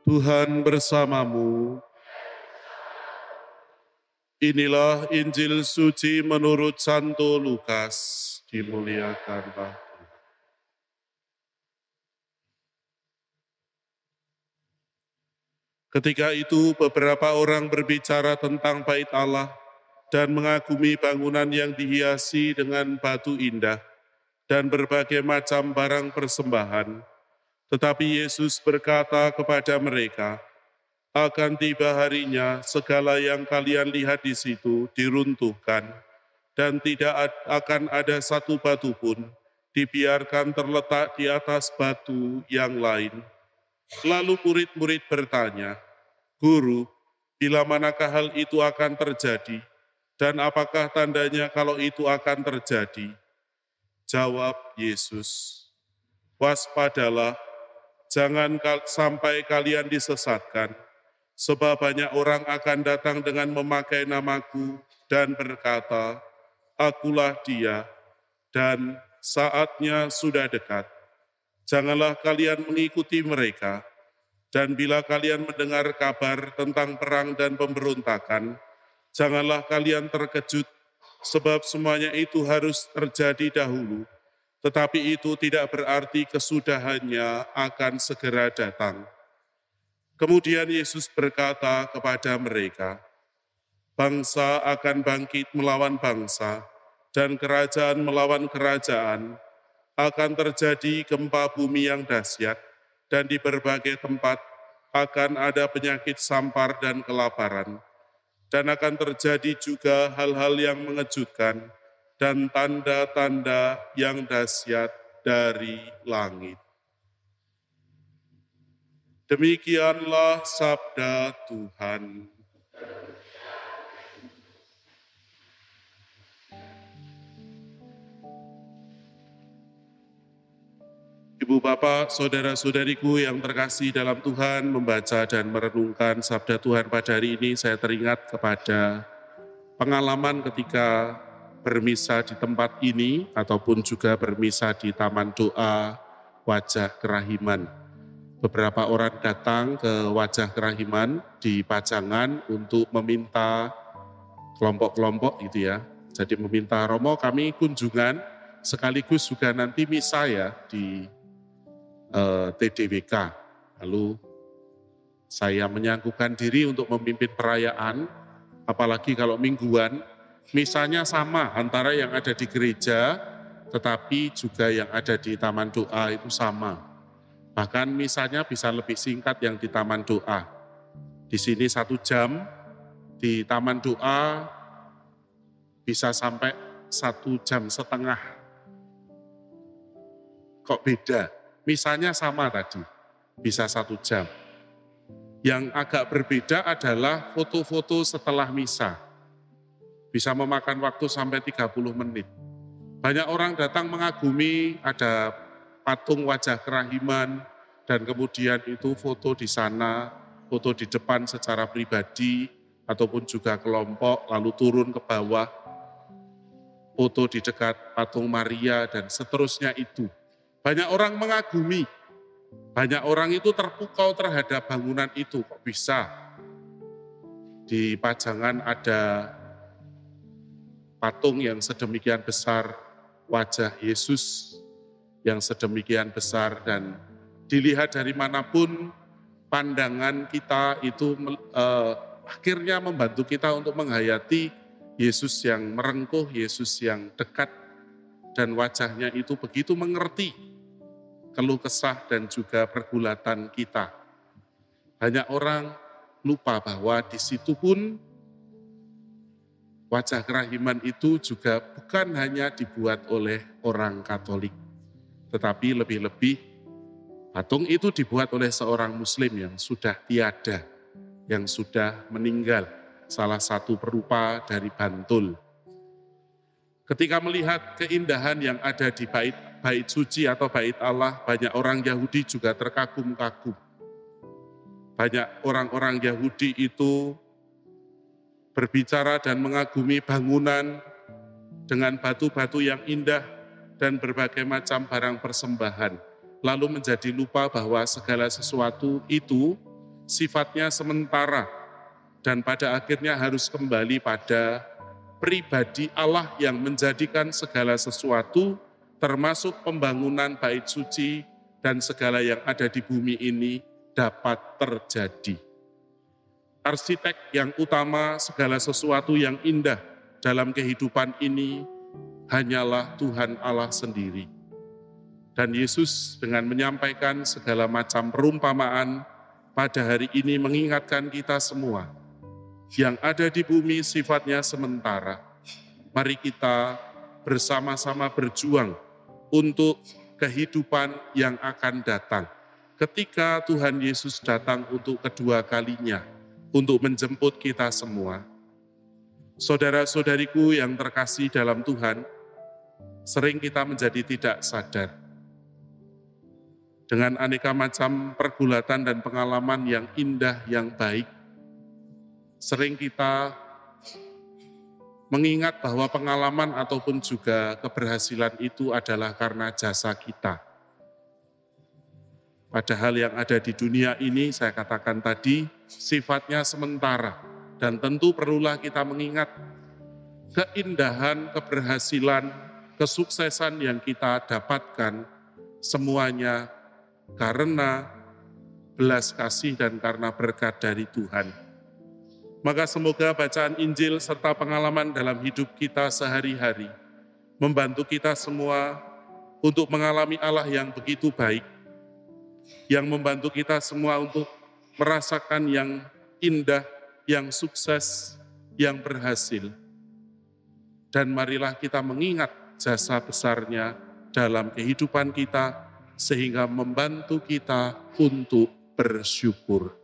Tuhan bersamamu. Inilah Injil suci menurut Santo Lukas. Dimuliakanlah Tuhan. Ketika itu beberapa orang berbicara tentang bait Allah dan mengagumi bangunan yang dihiasi dengan batu indah dan berbagai macam barang persembahan. Tetapi Yesus berkata kepada mereka, akan tiba harinya segala yang kalian lihat di situ diruntuhkan, dan tidak akan ada satu batu pun dibiarkan terletak di atas batu yang lain. Lalu murid-murid bertanya, Guru, bila manakah hal itu akan terjadi, dan apakah tandanya kalau itu akan terjadi? Jawab Yesus, waspadalah, jangan sampai kalian disesatkan, sebab banyak orang akan datang dengan memakai namaku dan berkata, akulah dia, dan saatnya sudah dekat. Janganlah kalian mengikuti mereka, dan bila kalian mendengar kabar tentang perang dan pemberontakan, janganlah kalian terkejut, sebab semuanya itu harus terjadi dahulu, tetapi itu tidak berarti kesudahannya akan segera datang. Kemudian Yesus berkata kepada mereka, bangsa akan bangkit melawan bangsa, dan kerajaan melawan kerajaan. Akan terjadi gempa bumi yang dahsyat, dan di berbagai tempat akan ada penyakit sampar dan kelaparan. Dan akan terjadi juga hal-hal yang mengejutkan, dan tanda-tanda yang dahsyat dari langit. Demikianlah sabda Tuhan. Ibu bapak, saudara-saudariku yang terkasih dalam Tuhan, membaca dan merenungkan sabda Tuhan pada hari ini, saya teringat kepada pengalaman ketika bermisa di tempat ini, ataupun juga bermisa di Taman Doa Wajah Kerahiman. Beberapa orang datang ke Wajah Kerahiman di Pajangan untuk meminta kelompok-kelompok gitu ya. Jadi meminta Romo kami kunjungan sekaligus juga nanti misa ya di TDWK. Lalu saya menyanggukan diri untuk memimpin perayaan, apalagi kalau mingguan, misanya sama antara yang ada di gereja tetapi juga yang ada di Taman Doa itu sama. Bahkan misanya bisa lebih singkat yang di Taman Doa. Di sini 1 jam, di Taman Doa bisa sampai 1,5 jam. Kok beda? Misanya sama tadi, bisa 1 jam. Yang agak berbeda adalah foto-foto setelah misa. Bisa memakan waktu sampai 30 menit. Banyak orang datang mengagumi, ada patung Wajah Kerahiman, dan kemudian itu foto di sana, foto di depan secara pribadi, ataupun juga kelompok, lalu turun ke bawah, foto di dekat patung Maria, dan seterusnya itu. Banyak orang mengagumi, banyak orang itu terpukau terhadap bangunan itu, kok bisa? Di Pajangan ada patung yang sedemikian besar, wajah Yesus yang sedemikian besar, dan dilihat dari manapun pandangan kita itu akhirnya membantu kita untuk menghayati Yesus yang merengkuh, Yesus yang dekat, dan wajahnya itu begitu mengerti keluh kesah dan juga pergulatan kita. Banyak orang lupa bahwa di situ pun Wajah Kerahiman itu juga bukan hanya dibuat oleh orang Katolik, tetapi lebih-lebih patung itu dibuat oleh seorang Muslim yang sudah tiada, yang sudah meninggal, salah satu perupa dari Bantul. Ketika melihat keindahan yang ada di bait suci atau bait Allah, banyak orang Yahudi juga terkagum-kagum. Banyak orang-orang Yahudi itu berbicara dan mengagumi bangunan dengan batu-batu yang indah dan berbagai macam barang persembahan. Lalu menjadi lupa bahwa segala sesuatu itu sifatnya sementara, dan pada akhirnya harus kembali pada pribadi Allah yang menjadikan segala sesuatu, termasuk pembangunan bait suci dan segala yang ada di bumi ini dapat terjadi. Arsitek yang utama segala sesuatu yang indah dalam kehidupan ini hanyalah Tuhan Allah sendiri. Dan Yesus dengan menyampaikan segala macam perumpamaan pada hari ini mengingatkan kita semua, yang ada di bumi sifatnya sementara. Mari kita bersama-sama berjuang untuk kehidupan yang akan datang. Ketika Tuhan Yesus datang untuk kedua kalinya, untuk menjemput kita semua. Saudara-saudariku yang terkasih dalam Tuhan, sering kita menjadi tidak sadar. Dengan aneka macam pergulatan dan pengalaman yang indah, yang baik, sering kita mengingat bahwa pengalaman ataupun juga keberhasilan itu adalah karena jasa kita. Padahal yang ada di dunia ini, saya katakan tadi, sifatnya sementara. Dan tentu perlulah kita mengingat keindahan, keberhasilan, kesuksesan yang kita dapatkan, semuanya karena belas kasih dan karena berkat dari Tuhan. Maka semoga bacaan Injil serta pengalaman dalam hidup kita sehari-hari membantu kita semua untuk mengalami Allah yang begitu baik, yang membantu kita semua untuk merasakan yang indah, yang sukses, yang berhasil. Dan marilah kita mengingat jasa besarnya dalam kehidupan kita, sehingga membantu kita untuk bersyukur.